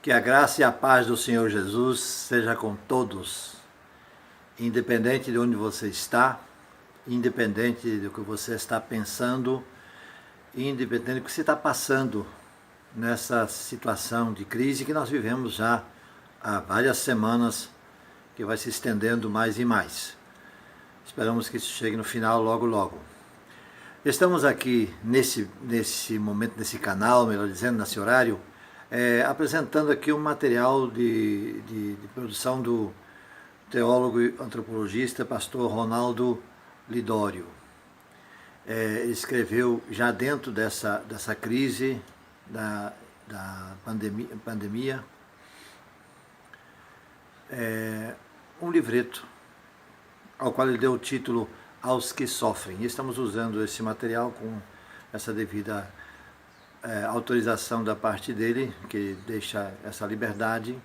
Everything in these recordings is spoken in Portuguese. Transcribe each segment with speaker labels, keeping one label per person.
Speaker 1: Que a graça e a paz do Senhor Jesus seja com todos, independente de onde você está, independente do que você está pensando, independente do que você está passando nessa situação de crise que nós vivemos já há várias semanas, que vai se estendendo mais e mais. Esperamos que isso chegue no final logo, logo. Estamos aqui nesse momento, nesse canal, melhor dizendo, nesse horário, apresentando aqui um material de produção do teólogo e antropologista pastor Ronaldo Lidório. Ele escreveu já dentro dessa crise da pandemia um livreto ao qual ele deu o título Aos que Sofrem. E estamos usando esse material com essa devida autorização da parte dele, que deixa essa liberdade,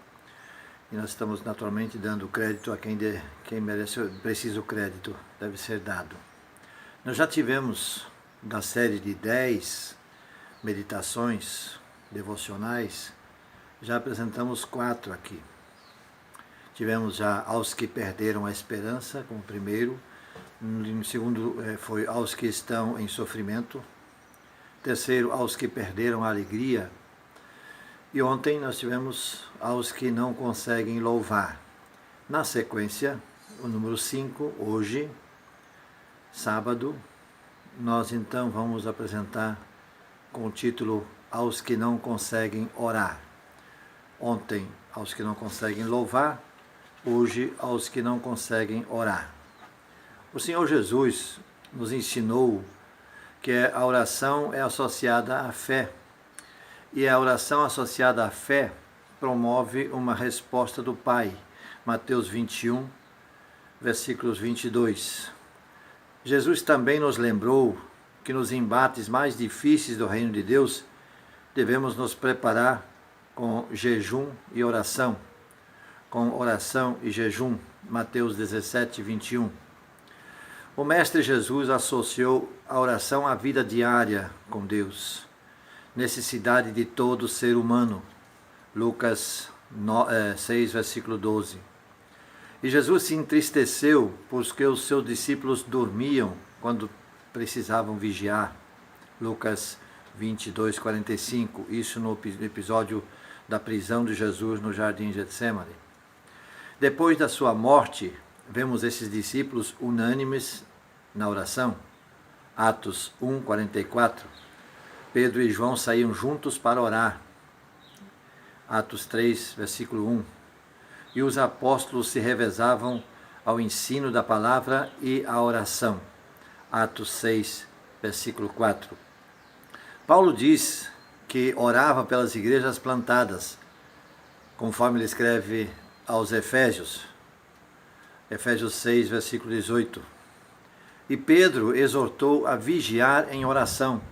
Speaker 1: e nós estamos naturalmente dando crédito a quem merece, precisa o crédito, deve ser dado. Nós já tivemos, da série de 10 meditações devocionais, já apresentamos 4 aqui. Tivemos já Aos que Perderam a Esperança, como primeiro. No segundo foi Aos que Estão em Sofrimento. Terceiro, Aos que Perderam a Alegria. E ontem nós tivemos Aos que Não Conseguem Louvar. Na sequência, o número 5, hoje, sábado, nós então vamos apresentar com o título Aos que Não Conseguem Orar. Ontem, Aos que Não Conseguem Louvar. Hoje, Aos que Não Conseguem Orar. O Senhor Jesus nos ensinou que a oração é associada à fé. E a oração associada à fé promove uma resposta do Pai. Mateus 21, versículos 22. Jesus também nos lembrou que nos embates mais difíceis do reino de Deus, devemos nos preparar com jejum e oração. Com oração e jejum. Mateus 17, 21. O Mestre Jesus associou a oração à vida diária com Deus, necessidade de todo ser humano. Lucas 6, versículo 12. E Jesus se entristeceu porque os seus discípulos dormiam quando precisavam vigiar. Lucas 22, 45. Isso no episódio da prisão de Jesus no jardim de Getsêmani. Depois da sua morte, vemos esses discípulos unânimes na oração. Atos 1, 44. Pedro e João saíam juntos para orar. Atos 3, versículo 1. E os apóstolos se revezavam ao ensino da palavra e à oração. Atos 6, versículo 4. Paulo diz que orava pelas igrejas plantadas, conforme ele escreve aos Efésios. Efésios 6, versículo 18. E Pedro exortou a vigiar em oração.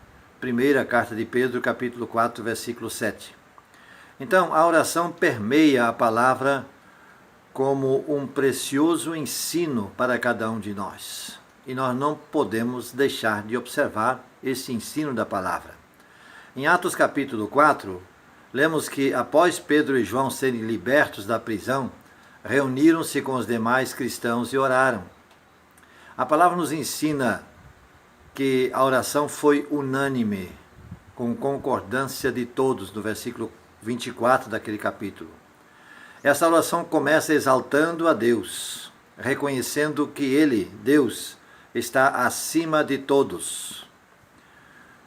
Speaker 1: Primeira carta de Pedro, capítulo 4, versículo 7. Então, a oração permeia a palavra como um precioso ensino para cada um de nós. E nós não podemos deixar de observar esse ensino da palavra. Em Atos capítulo 4, lemos que após Pedro e João serem libertos da prisão, reuniram-se com os demais cristãos e oraram. A palavra nos ensina que a oração foi unânime, com concordância de todos, no versículo 24 daquele capítulo. Essa oração começa exaltando a Deus, reconhecendo que Ele, Deus, está acima de todos.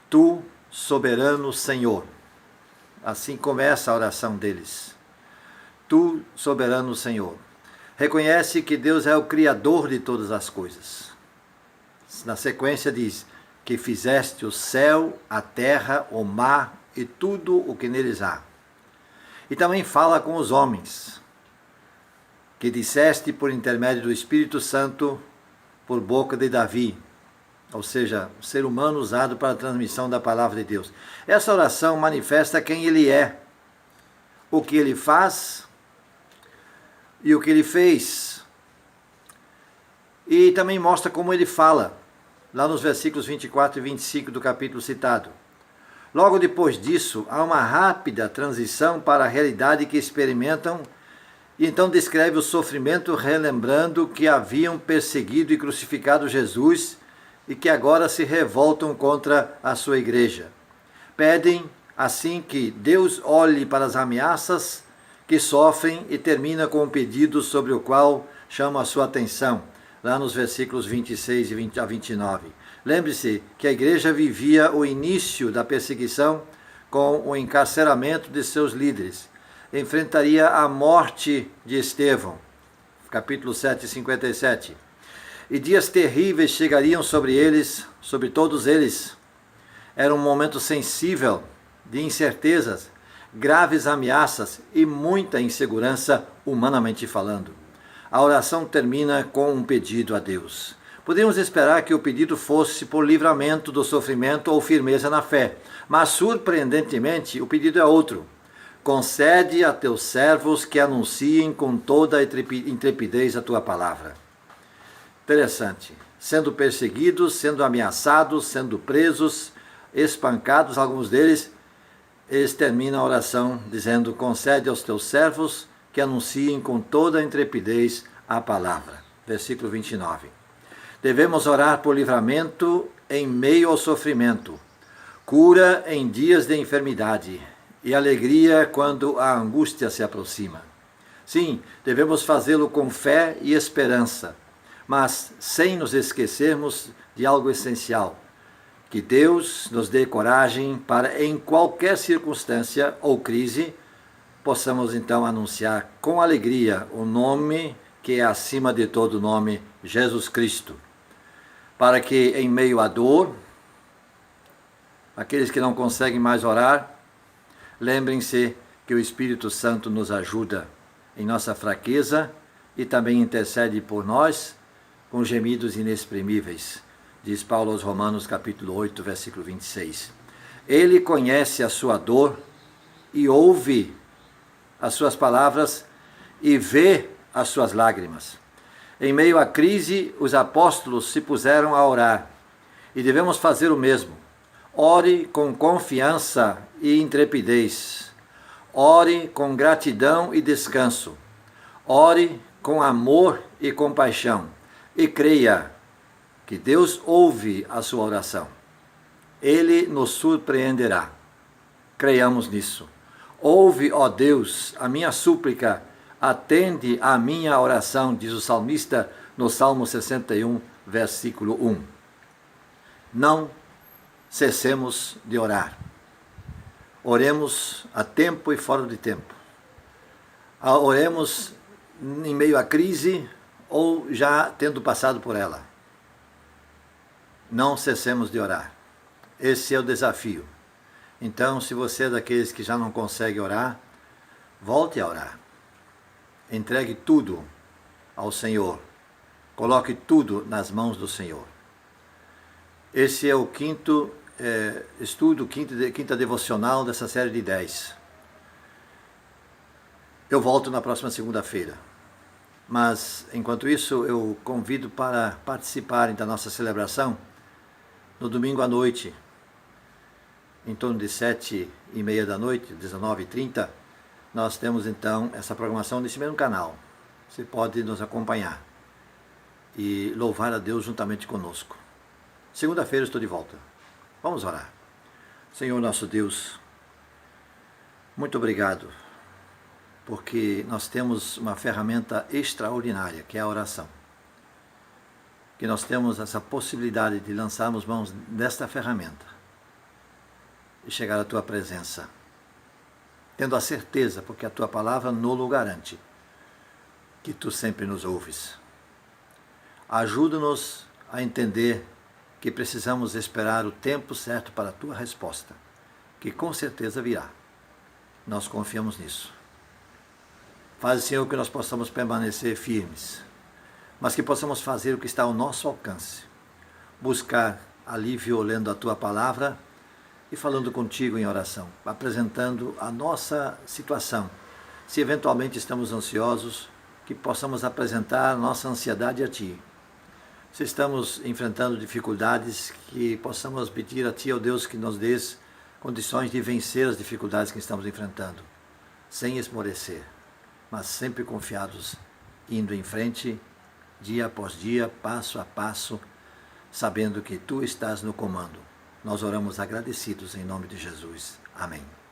Speaker 1: Tu, soberano Senhor. Assim começa a oração deles. Tu, soberano Senhor. Reconhece que Deus é o Criador de todas as coisas. Na sequência diz que fizeste o céu, a terra, o mar e tudo o que neles há. E também fala com os homens, que disseste por intermédio do Espírito Santo, por boca de Davi, ou seja, o ser humano usado para a transmissão da palavra de Deus. Essa oração manifesta quem ele é, o que ele faz e o que ele fez. E também mostra como ele fala, lá nos versículos 24 e 25 do capítulo citado. Logo depois disso, há uma rápida transição para a realidade que experimentam e então descreve o sofrimento relembrando que haviam perseguido e crucificado Jesus e que agora se revoltam contra a sua igreja. Pedem, assim, que Deus olhe para as ameaças que sofrem e termina com um pedido sobre o qual chama a sua atenção, lá nos versículos 26 a 29. Lembre-se que a igreja vivia o início da perseguição com o encarceramento de seus líderes. Enfrentaria a morte de Estevão, capítulo 7, 57. E dias terríveis chegariam sobre eles, sobre todos eles. Era um momento sensível de incertezas, graves ameaças e muita insegurança, humanamente falando. A oração termina com um pedido a Deus. Podemos esperar que o pedido fosse por livramento do sofrimento ou firmeza na fé, mas surpreendentemente o pedido é outro. Concede a teus servos que anunciem com toda a intrepidez a tua palavra. Interessante. Sendo perseguidos, sendo ameaçados, sendo presos, espancados, alguns deles, eles terminam a oração dizendo: concede aos teus servos que anunciem com toda a intrepidez a palavra. Versículo 29. Devemos orar por livramento em meio ao sofrimento, cura em dias de enfermidade e alegria quando a angústia se aproxima. Sim, devemos fazê-lo com fé e esperança, mas sem nos esquecermos de algo essencial: que Deus nos dê coragem para, em qualquer circunstância ou crise, possamos então anunciar com alegria o nome que é acima de todo nome, Jesus Cristo. Para que em meio à dor, aqueles que não conseguem mais orar, lembrem-se que o Espírito Santo nos ajuda em nossa fraqueza e também intercede por nós com gemidos inexprimíveis, diz Paulo aos Romanos capítulo 8, versículo 26. Ele conhece a sua dor e ouve as suas palavras e vê as suas lágrimas. Em meio à crise, os apóstolos se puseram a orar e devemos fazer o mesmo. Ore com confiança e intrepidez. Ore com gratidão e descanso. Ore com amor e compaixão. E creia que Deus ouve a sua oração. Ele nos surpreenderá. Creiamos nisso. Ouve, ó Deus, a minha súplica, atende à minha oração, diz o salmista no Salmo 61, versículo 1. Não cessemos de orar. Oremos a tempo e fora de tempo. Oremos em meio à crise ou já tendo passado por ela. Não cessemos de orar. Esse é o desafio. Então, se você é daqueles que já não consegue orar, volte a orar. Entregue tudo ao Senhor. Coloque tudo nas mãos do Senhor. Esse é o quinto estudo, quinta devocional dessa série de 10. Eu volto na próxima segunda-feira. Mas, enquanto isso, eu convido para participarem da nossa celebração no domingo à noite, em torno de 7h30 da noite, 19h30, nós temos então essa programação nesse mesmo canal. Você pode nos acompanhar e louvar a Deus juntamente conosco. Segunda-feira estou de volta. Vamos orar. Senhor nosso Deus, muito obrigado, porque nós temos uma ferramenta extraordinária, que é a oração. Que nós temos essa possibilidade de lançarmos mãos desta ferramenta e chegar à Tua presença, tendo a certeza, porque a Tua palavra nos garante, que Tu sempre nos ouves. Ajuda-nos a entender que precisamos esperar o tempo certo para a Tua resposta, que com certeza virá. Nós confiamos nisso. Faz, Senhor, que nós possamos permanecer firmes, mas que possamos fazer o que está ao nosso alcance. Buscar alívio lendo a Tua palavra e falando contigo em oração, apresentando a nossa situação. Se eventualmente estamos ansiosos, que possamos apresentar a nossa ansiedade a Ti. Se estamos enfrentando dificuldades, que possamos pedir a Ti, ó Deus, que nos dês condições de vencer as dificuldades que estamos enfrentando, sem esmorecer, mas sempre confiados, indo em frente, dia após dia, passo a passo, sabendo que Tu estás no comando. Nós oramos agradecidos em nome de Jesus. Amém.